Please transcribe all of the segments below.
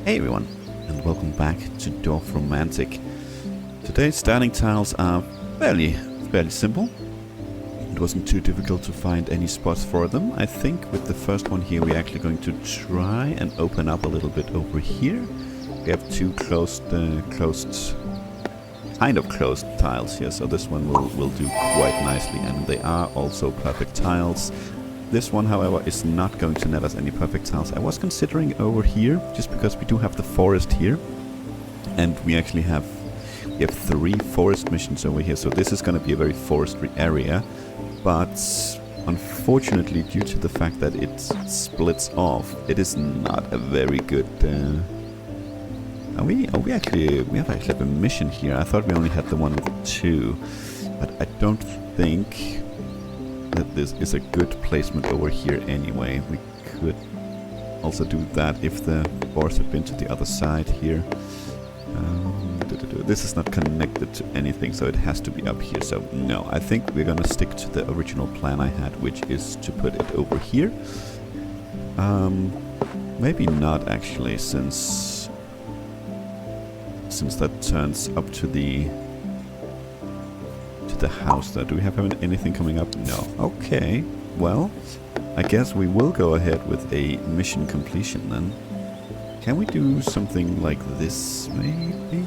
Hey everyone, and welcome back to Dorfromantik. Today's starting tiles are fairly simple. It wasn't too difficult to find any spots for them. I think with the first one here we're actually going to try and open up a little bit over here. We have two kind of closed tiles here, so this one will do quite nicely, and they are also perfect tiles. This one, however, is not going to net us any perfect tiles. I was considering over here, just because we do have the forest here, and we actually have 3 forest missions over here, so this is going to be a very forestry area. But unfortunately, due to the fact that it splits off, it is not a very good. We have a mission here. I thought we only had the one with 2, but I don't think that this is a good placement over here anyway. We could also do that if the forest had been to the other side here. This is not connected to anything, so it has to be up here. So no, I think we're gonna stick to the original plan I had, which is to put it over here. Maybe not actually, since that turns up to the house there. Do we have anything coming up? No. Okay. Well, I guess we will go ahead with a mission completion then. Can we do something like this, maybe?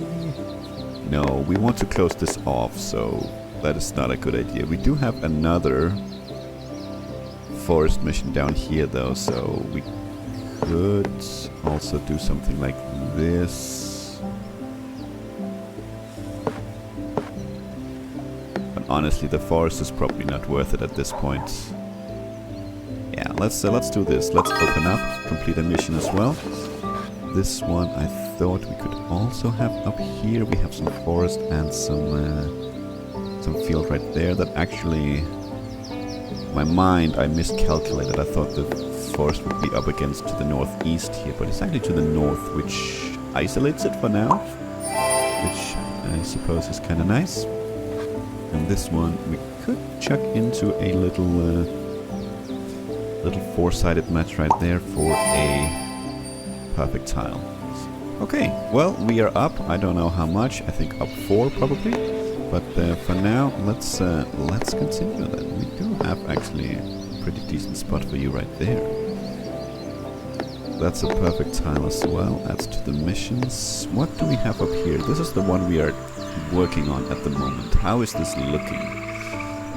No, we want to close this off, so that is not a good idea. We do have another forest mission down here, though, so we could also do something like this. Honestly, the forest is probably not worth it at this point. Yeah, let's do this. Let's open up, complete a mission as well. This one I thought we could also have up here. We have some forest and some field right there. That actually, in my mind, I miscalculated. I thought the forest would be up against to the northeast here, but it's actually to the north, which isolates it for now, which I suppose is kind of nice. And this one we could chuck into a little four-sided match right there for a perfect tile. Okay, well, we are up. I don't know how much. I think up 4 probably. But for now, let's continue then. We do have actually a pretty decent spot for you right there. That's a perfect tile as well. Adds to the missions. What do we have up here? This is the one we are working on at the moment. How is this looking?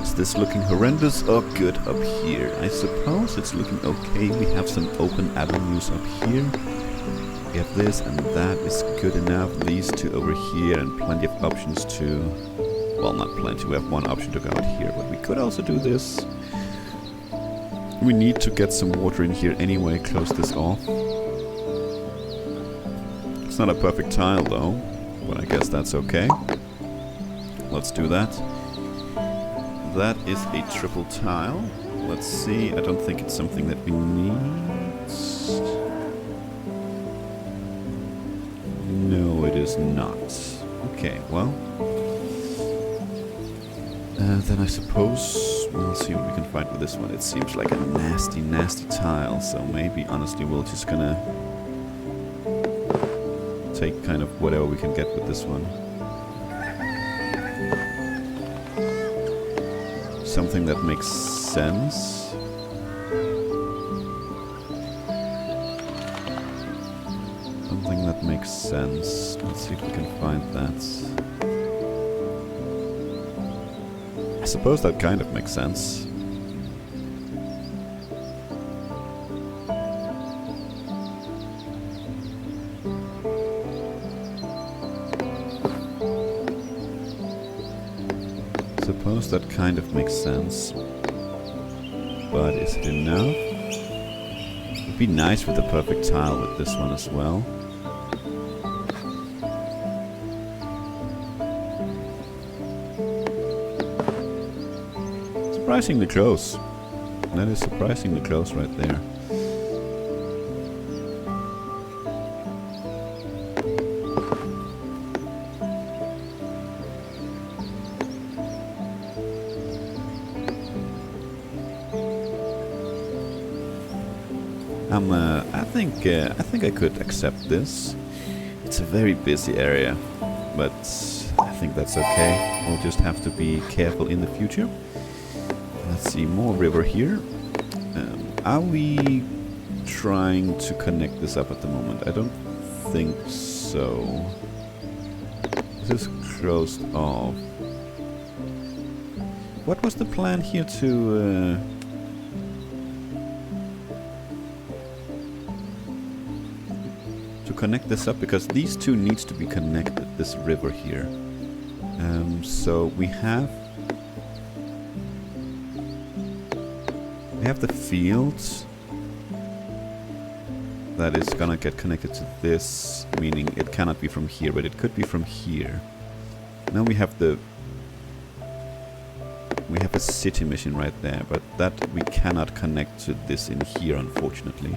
Is this looking horrendous or good up here? I suppose it's looking okay. We have some open avenues up here. We have this and that is good enough. These two over here and plenty of options to... Well, not plenty. We have one option to go out here, but we could also do this. We need to get some water in here anyway. Close this off. It's not a perfect tile though, but I guess that's okay. Let's do that. That is a triple tile. Let's see. I don't think it's something that we need. No, it is not. Okay, well. Then I suppose we'll see what we can find with this one. It seems like a nasty, nasty tile, so maybe honestly we're just gonna take kind of whatever we can get with this one. Something that makes sense. Something that makes sense. Let's see if we can find that. I suppose that kind of makes sense. Suppose that kind of makes sense. But is it enough? It would be nice with a perfect tile with this one as well. Surprisingly close. That is surprisingly close right there. I I think I could accept this. It's a very busy area, but I think that's okay. We'll just have to be careful in the future. Let's see, more river here. Are we trying to connect this up at the moment? I don't think so. This is closed off. What was the plan here to connect this up? Because these two needs to be connected, this river here. So we have the fields that is gonna get connected to this, meaning it cannot be from here, but it could be from here. Now we have a city mission right there, but that we cannot connect to this in here, unfortunately.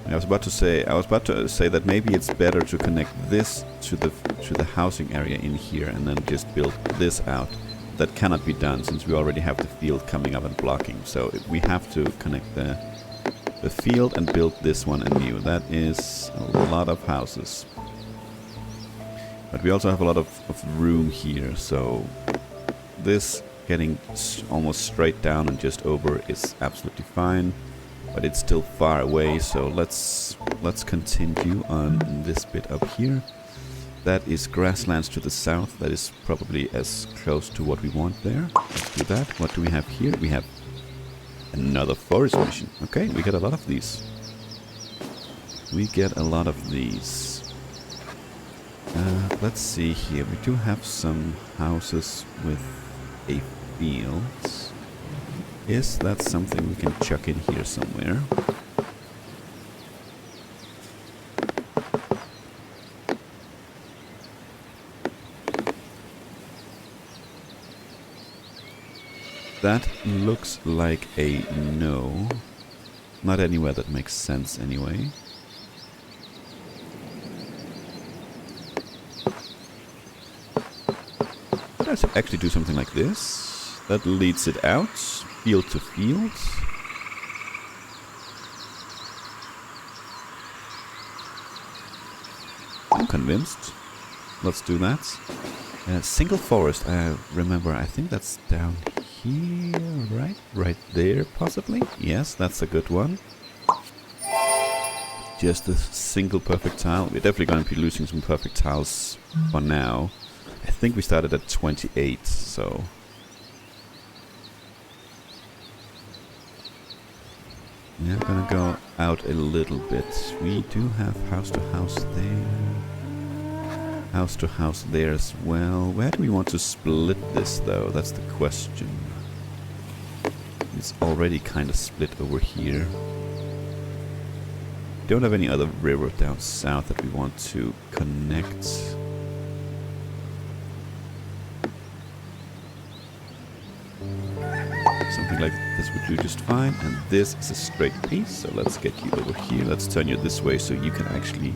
I was about to say that maybe it's better to connect this to the housing area in here and then just build this out. That cannot be done since we already have the field coming up and blocking. So we have to connect the field and build this one anew. That is a lot of houses. But we also have a lot of room here, so this getting almost straight down and just over is absolutely fine. But it's still far away, so let's continue on this bit up here. That is grasslands to the south. That is probably as close to what we want there. Let's do that. What do we have here? We have another forest mission. Okay, we get a lot of these. We get a lot of these. Let's see here. We do have some houses with a field. Is that something we can chuck in here somewhere? That looks like a no. Not anywhere that makes sense anyway. Let's actually do something like this. That leads it out, field to field. I'm convinced. Let's do that. Single forest, remember, I think that's down here, right? Right there, possibly? Yes, that's a good one. Just a single perfect tile. We're definitely going to be losing some perfect tiles for now. I think we started at 28, so... yeah, I'm gonna go out a little bit. We do have house to house there. House to house there as well. Where do we want to split this, though? That's the question. It's already kind of split over here. Don't have any other river down south that we want to connect. Something like this would do just fine. And this is a straight piece, so let's get you over here. Let's turn you this way so you can actually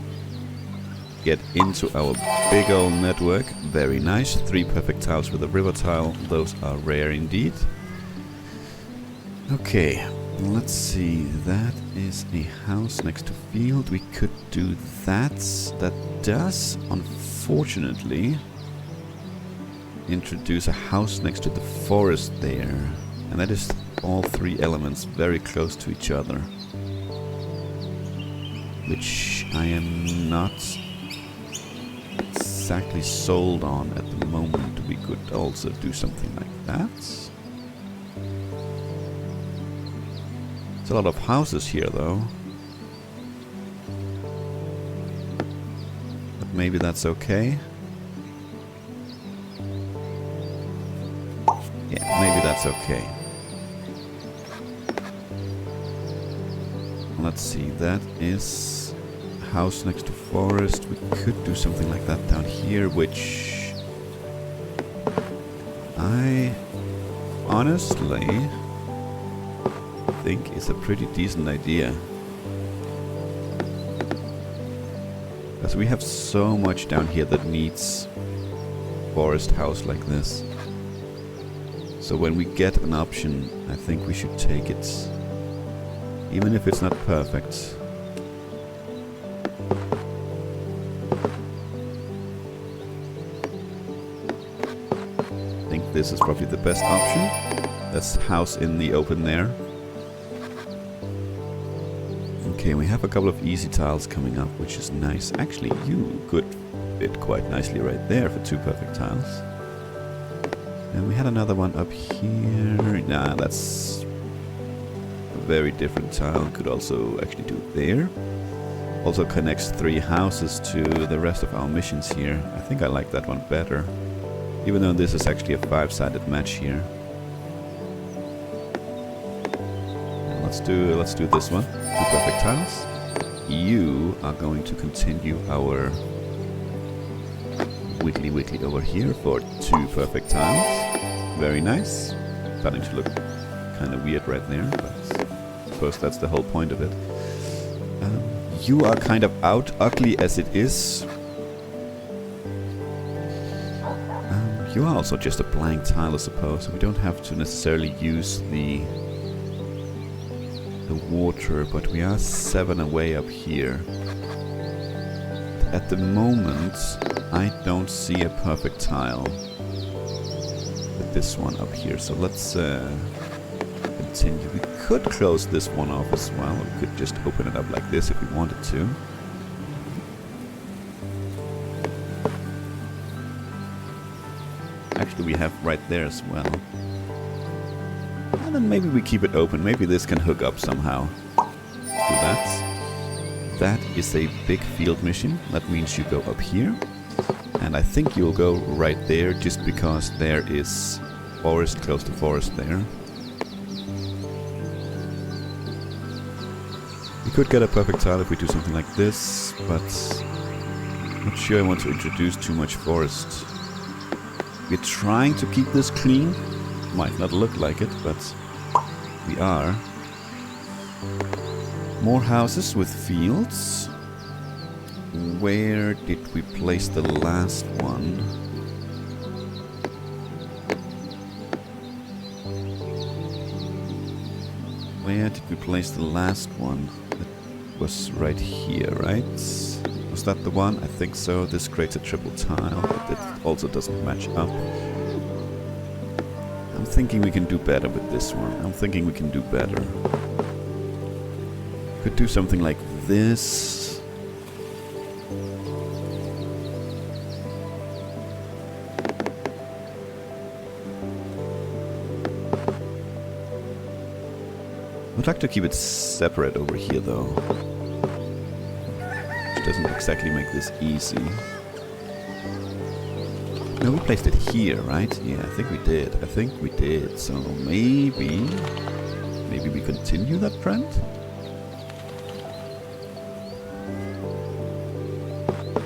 get into our big old network. Very nice. 3 perfect tiles with a river tile. Those are rare indeed. Okay, let's see. That is a house next to field. We could do that. That does, unfortunately, introduce a house next to the forest there. And that is all 3 elements very close to each other. Which I am not exactly sold on at the moment. We could also do something like that. There's a lot of houses here though. But maybe that's okay. Yeah, maybe that's okay. Let's see, that is house next to forest. We could do something like that down here, which I honestly think is a pretty decent idea. Because we have so much down here that needs forest house like this. So when we get an option, I think we should take it. even if it's not perfect. I think this is probably the best option. That's house in the open there. Okay, we have a couple of easy tiles coming up, which is nice. Actually, you could fit quite nicely right there for 2 perfect tiles. And we had another one up here. Nah, that's a very different tile. Could also actually do it there. Also connects 3 houses to the rest of our missions here. I think I like that one better. Even though this is actually a 5-sided match here. Let's do this one. 2 perfect tiles. You are going to continue our wiggly over here for 2 perfect tiles. Very nice. Starting to look kind of weird right there, but I suppose that's the whole point of it. You are kind of out, ugly as it is. You are also just a blank tile, I suppose. We don't have to necessarily use the water, but we are 7 away up here. At the moment, I don't see a perfect tile with this one up here. So let's continue. We could close this one off as well. We could just open it up like this if we wanted to. Actually, we have right there as well. And then maybe we keep it open. Maybe this can hook up somehow. Do that. That is a big field mission. That means you go up here. And I think you'll go right there just because there is forest, close to forest there. We could get a perfect tile if we do something like this, but I'm not sure I want to introduce too much forest. We're trying to keep this clean. Might not look like it, but we are. More houses with fields. Where did we place the last one? Where did we place the last one? It was right here, right? Was that the one? I think so. This creates a triple tile, but it also doesn't match up. I'm thinking we can do better with this one. I'm thinking we can do better. Could do something like this. I'd like to keep it separate over here though. Which doesn't exactly make this easy. No, we placed it here, right? Yeah, I think we did. I think we did. So maybe we continue that trend?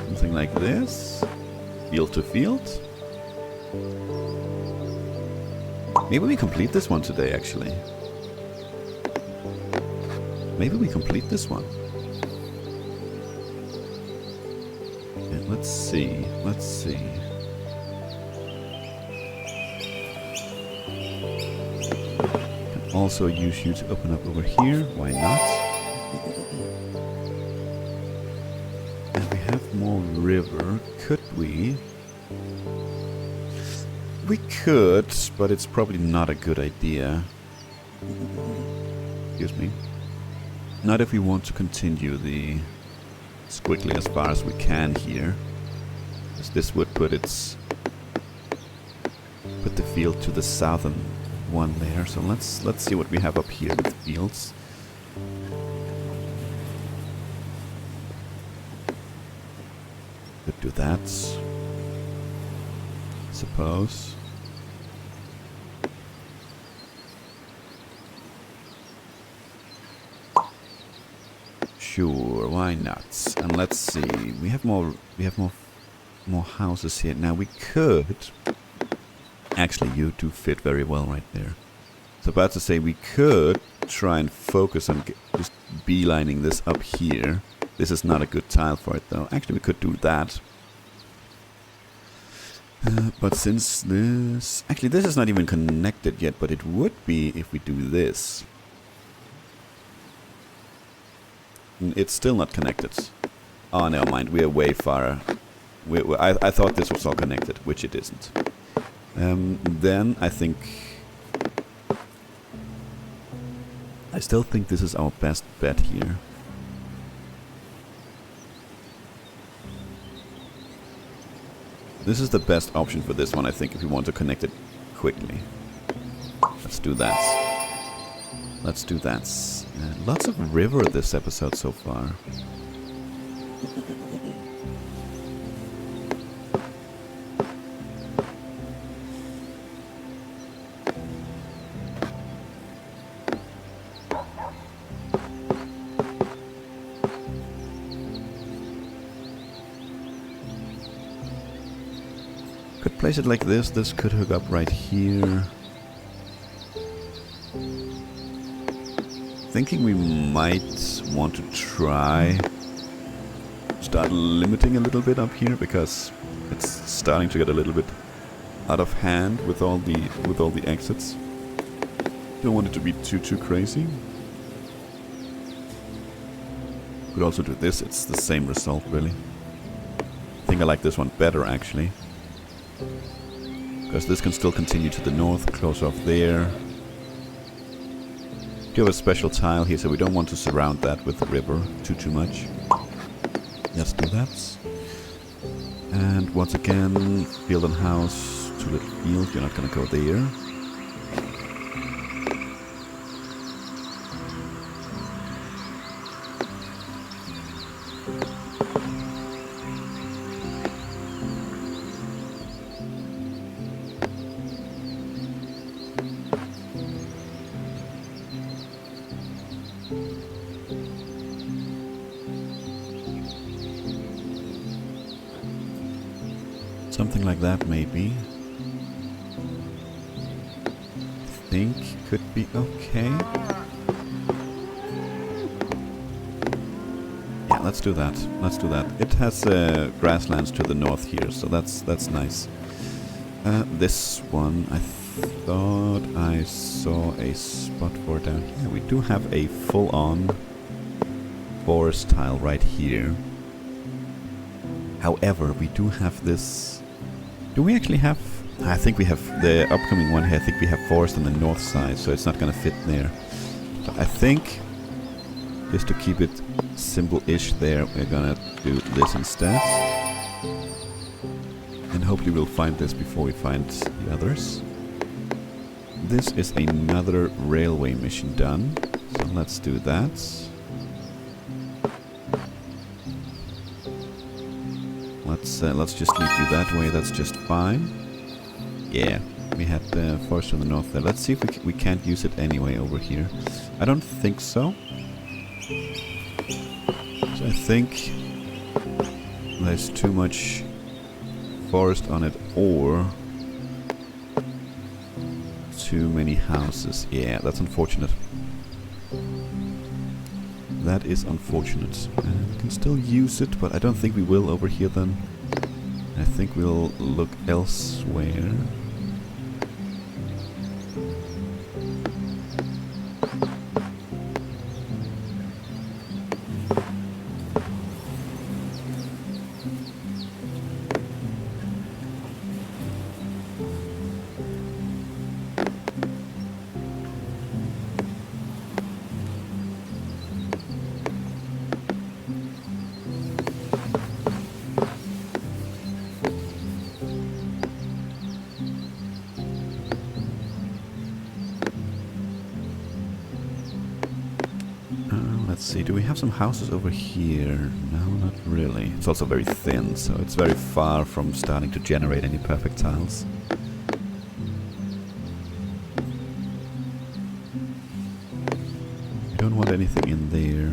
Something like this. Field to field. Maybe we complete this one today, actually. Maybe we complete this one. Yeah, let's see. Let's see. Can also use you to open up over here. Why not? And we have more river. Could we? We could, but it's probably not a good idea. Excuse me. Not if we want to continue the squiggly as far as we can here. Because this would put the field to the southern one there. So let's see what we have up here with fields. Could do that, I suppose. Sure, why not? And let's see. We have more houses here. Now we could actually, you do fit very well right there. So about to say we could try and focus on just beelining this up here. This is not a good tile for it though. Actually we could do that. But since this... Actually this is not even connected yet, but it would be if we do this. It's still not connected. Oh, never mind. We are way far. I thought this was all connected, which it isn't. Then I think... I still think this is our best bet here. This is the best option for this one, I think, if we want to connect it quickly. Let's do that. Let's do that. Lots of river this episode so far. Could place it like this. This could hook up right here. Thinking we might want to try start limiting a little bit up here, because it's starting to get a little bit out of hand with all the exits. Don't want it to be too crazy. Could also do this. It's the same result, really. I think I like this one better, actually. Because this can still continue to the north, close off there. Do have a special tile here, so we don't want to surround that with the river too much. Let's do that. And once again, field and house, 2 little fields. You're not gonna go there. Something like that, maybe. I think could be okay. Yeah, let's do that. Let's do that. It has grasslands to the north here, so that's nice. This one, I thought I saw a spot for down here. We do have a full-on forest tile right here. However, we do have this... Do we actually have... I think we have the upcoming one here. I think we have forest on the north side, so it's not going to fit there. So I think, just to keep it simple-ish there, we're going to do this instead. And hopefully we'll find this before we find the others. This is another railway mission done. So let's do that. Let's just leave you that way. That's just fine. Yeah, we had the forest on the north there. Let's see if we can't use it anyway over here. I don't think so. So I think there's too much forest on it, or too many houses. Yeah, that's unfortunate. That is unfortunate. We can still use it, but I don't think we will over here then. I think we'll look elsewhere. Let's see, do we have some houses over here? No, not really. It's also very thin, so it's very far from starting to generate any perfect tiles. We don't want anything in there.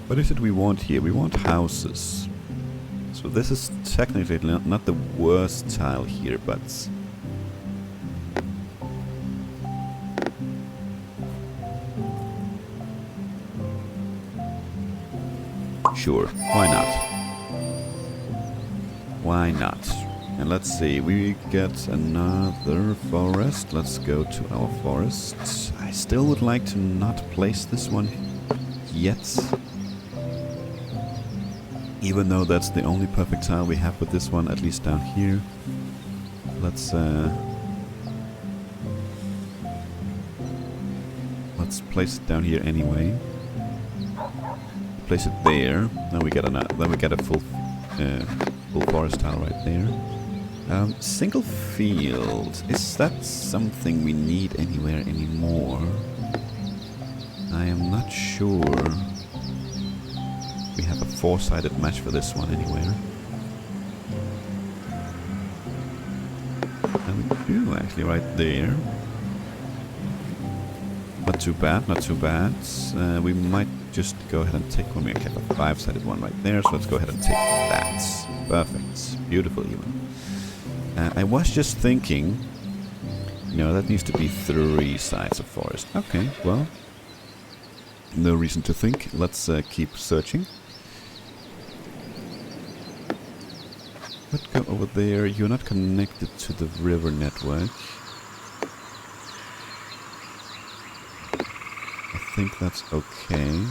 What is it we want here? We want houses. So this is technically not the worst tile here, but... Sure, why not? Why not? And let's see, we get another forest. Let's go to our forest. I still would like to not place this one yet. Even though that's the only perfect tile we have with this one, at least down here. Let's place it down here anyway. Place it there. Then we get a full forest tile right there. Single field. Is that something we need anywhere anymore? I am not sure. We have a four-sided match for this one anywhere. And we do actually right there. Not too bad, not too bad. We might just go ahead and take one. We have a five-sided one right there, so let's go ahead and take that. Perfect. Beautiful even. I was just thinking, no, that needs to be 3 sides of forest. Okay, well, no reason to think. Let's keep searching. Let's go over there. You're not connected to the river network. I think that's okay.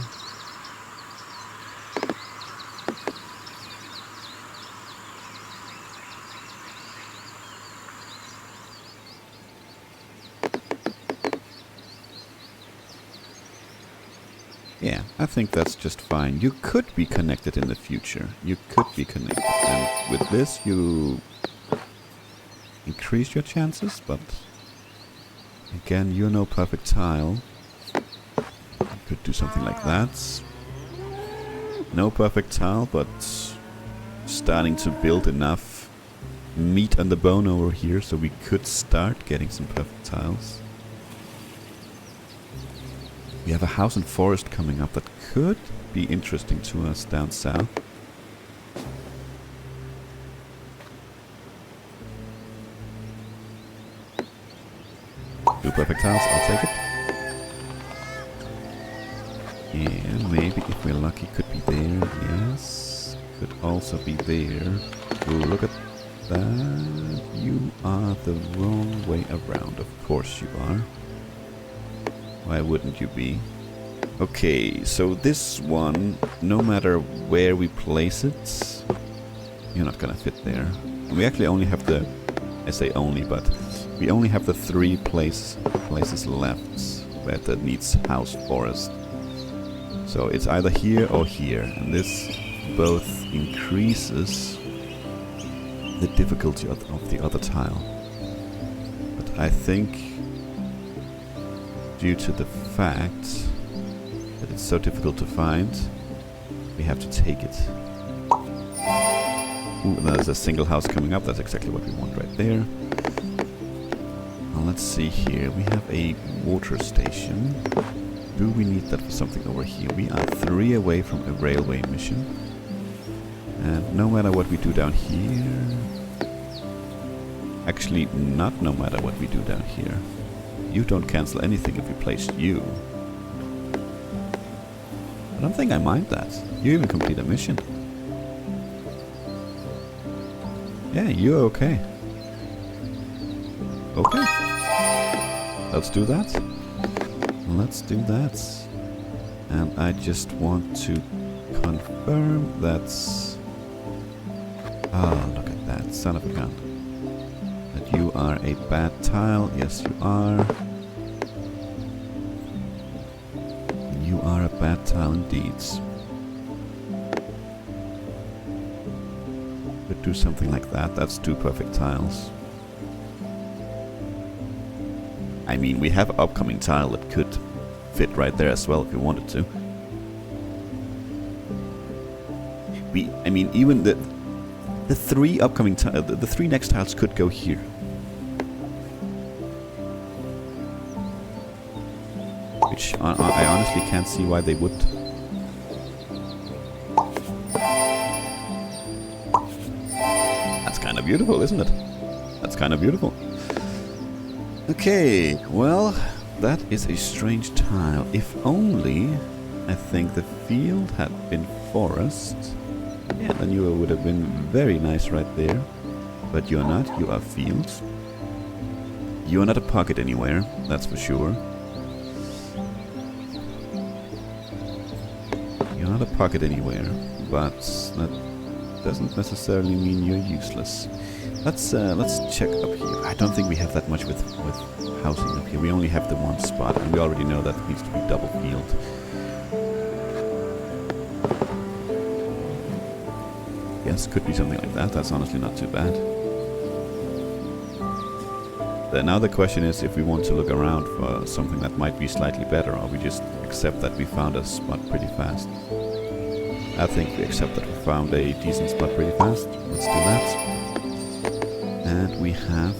Yeah, I think that's just fine. You could be connected in the future. You could be connected. And with this, you increase your chances, but again, you're no perfect tile. You could do something like that. No perfect tile, but starting to build enough meat on the bone over here so we could start getting some perfect tiles. We have a house and forest coming up that could be interesting to us down south. 2 perfect tiles, I'll take it. And maybe if we're lucky could be there, yes. Could also be there. Ooh, look at that. You are the wrong way around, of course you are. Why wouldn't you be? Okay, so this one, no matter where we place it, you're not gonna fit there. And we actually only have the, I say only, but we only have the 3 places left where that needs house forest. So it's either here or here, and this both increases the difficulty of the other tile. But I think due to the fact that it's so difficult to find, we have to take it. Ooh, there's a single house coming up. That's exactly what we want right there. Now let's see here. We have a water station. Do we need that for something over here? We are 3 away from a railway mission. And no matter what we do down here... Actually, not no matter what we do down here. You don't cancel anything if we place you. I don't think I mind that. You even complete a mission. Yeah, you're okay. Okay. Let's do that. Let's do that. And I just want to confirm that's... Oh, look at that. Son of a gun. That you are a bad tile. Yes, you are. You are a bad tile indeed. Could do something like that. That's 2 perfect tiles. I mean, we have an upcoming tile that could fit right there as well if we wanted to. I mean, even the 3 upcoming tiles, the 3 next tiles could go here. Which I honestly can't see why they would. That's kind of beautiful, isn't it? That's kind of beautiful. Okay, well, that is a strange tile. If only, I think, the field had been forest. Yeah, then you would have been very nice right there. But you're not. You are fields. You are not a pocket anywhere, that's for sure. You're not a pocket anywhere, but that doesn't necessarily mean you're useless. Let's check up here. I don't think we have that much with housing up here. We only have the one spot, and we already know that it needs to be double field. Yes, could be something like that. That's honestly not too bad. Now the question is if we want to look around for something that might be slightly better, or we just accept that we found a spot pretty fast. I think we accept that we found a decent spot pretty fast. Let's do that. And we have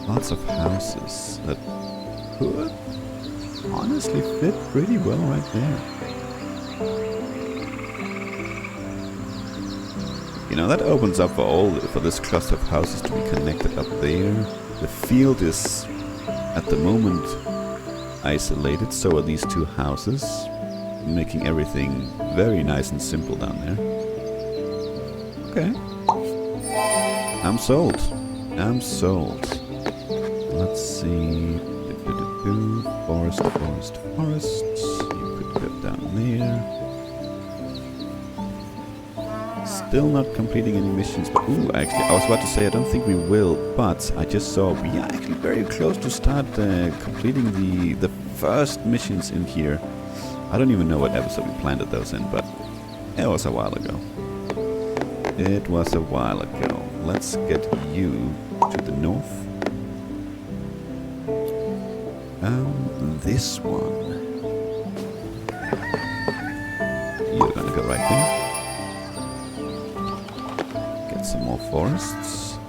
lots of houses that could honestly fit pretty well right there. You know, that opens up for this cluster of houses to be connected up there. The field is at the moment isolated, so are these two houses, making everything very nice and simple down there. Okay. I'm sold. I'm sold. Let's see. Forest, forest, forest. You could go down there. Still not completing any missions, but ooh, actually, I was about to say I don't think we will, but I just saw we are actually very close to start completing the first missions in here. I don't even know what episode we planted those in, but it was a while ago. It was a while ago. Let's get you to the north. This one. You're gonna go right there. Get some more forests.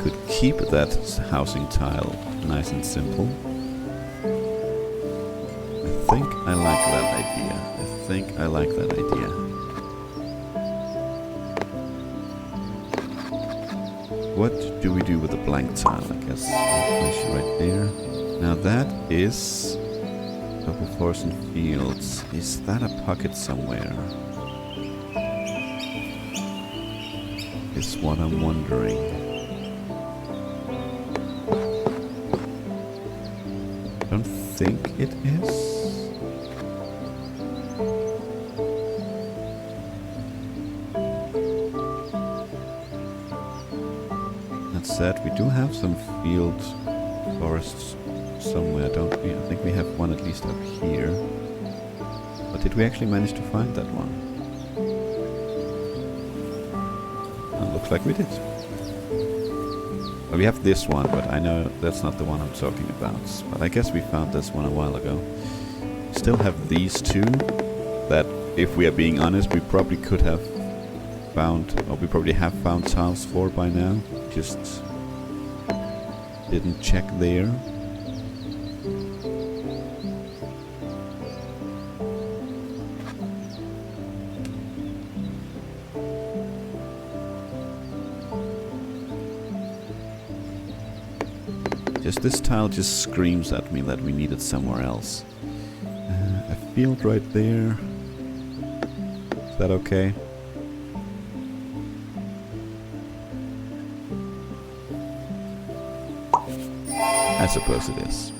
Could keep that housing tile nice and simple. I think I like that idea. I like that idea. What do we do with the blank tile? I guess finish right there. Now that is double forest and fields. Is that a pocket somewhere? Is what I'm wondering. I don't think it is. Said we do have some field forests somewhere, don't we? I think we have one at least up here. But did we actually manage to find that one? Looks like we did. Well, we have this one, but I know that's not the one I'm talking about. But I guess we found this one a while ago. Still have these two that, if we are being honest, we probably could have found, or we probably have found tiles for by now. Just didn't check there. Just this tile just screams at me that we need it somewhere else. A field right there. Is that okay? I suppose it is.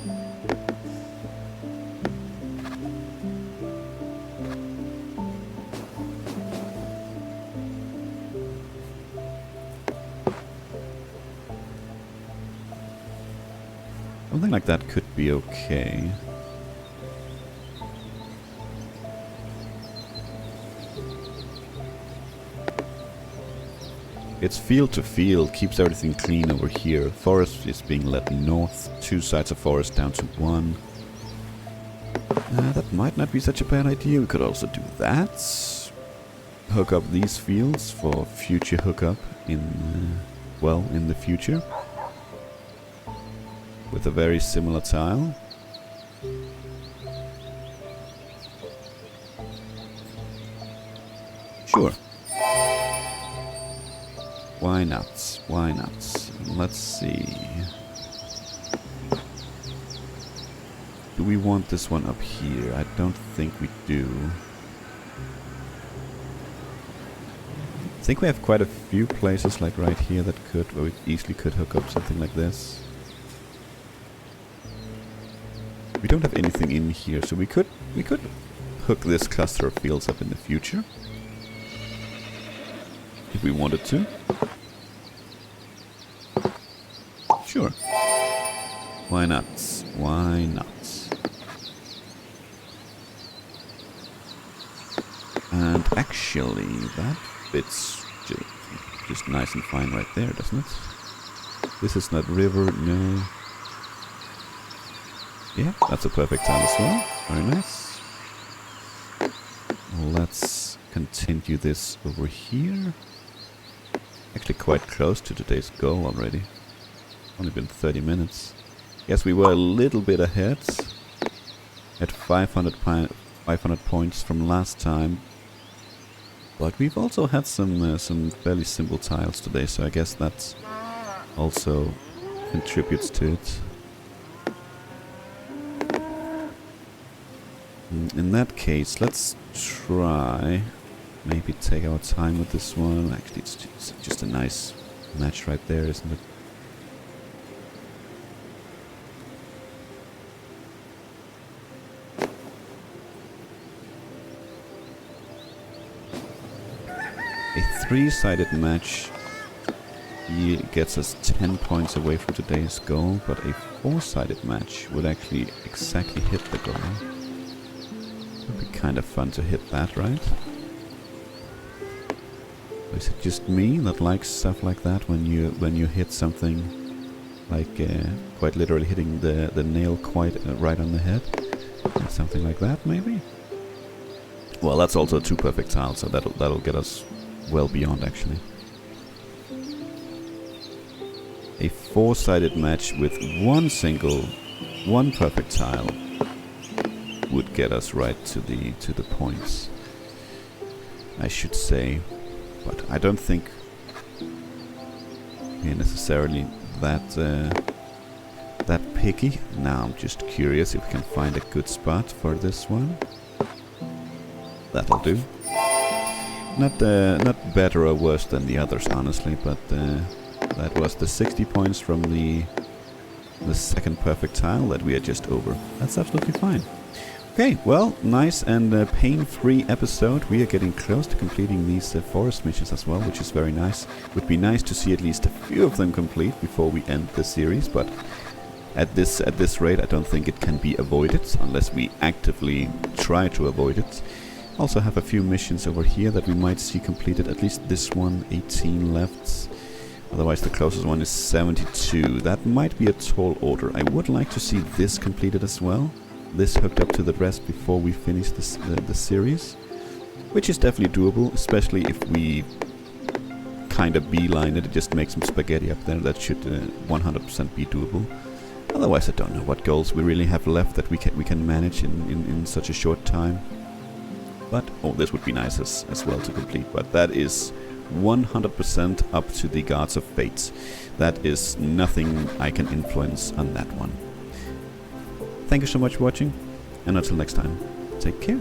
Something like that could be okay. It's field to field, keeps everything clean over here. Forest is being led north, 2 sides of forest down to 1. That might not be such a bad idea. We could also do that. Hook up these fields for future hookup in, well, in the future. With a very similar tile. Sure. Why not? Why not? Let's see. Do we want this one up here? I don't think we do. think we have quite a few places like right here that where we easily could hook up something like this. We don't have anything in here, so we could hook this cluster of fields up in the future. If we wanted to. Sure. Why not? Why not? And actually, that fits just nice and fine right there, doesn't it? This is not river, no. Yeah, that's a perfect tile as well. Very nice. Let's continue this over here. Actually quite close to today's goal already. Only been 30 minutes. Yes, we were a little bit ahead. At 500 points from last time. But we've also had some fairly simple tiles today, so I guess that also contributes to it. In that case, let's try maybe take our time with this one. Actually, it's just a nice match right there, isn't it? A three-sided match gets us 10 points away from today's goal, but a four-sided match would actually exactly hit the goal. It would be kind of fun to hit that, right? Or is it just me that likes stuff like that when you hit something like quite literally hitting the nail quite right on the head? Something like that, maybe? Well, that's also a two perfect tile, so that'll get us well beyond, actually. A four-sided match with one perfect tile would get us right to the points, I should say. But I don't think we're necessarily that picky. Now I'm just curious if we can find a good spot for this one. That'll do. Not better or worse than the others, honestly, but that was the 60 points from the second perfect tile that we are just over. That's absolutely fine. Okay, well, nice and pain-free episode. We are getting close to completing these forest missions as well, which is very nice. Would be nice to see at least a few of them complete before we end the series, but at this rate I don't think it can be avoided unless we actively try to avoid it. Also have a few missions over here that we might see completed, at least this one, 18 left. Otherwise the closest one is 72. That might be a tall order. I would like to see this completed as well. This hooked up to the rest before we finish this, the series. Which is definitely doable, especially if we kind of beeline it, just make some spaghetti up there. That should 100% be doable. Otherwise I don't know what goals we really have left that we can manage in such a short time. But, oh, this would be nice as well to complete, but that is 100% up to the gods of fate. That is nothing I can influence on that one. Thank you so much for watching, and until next time, take care.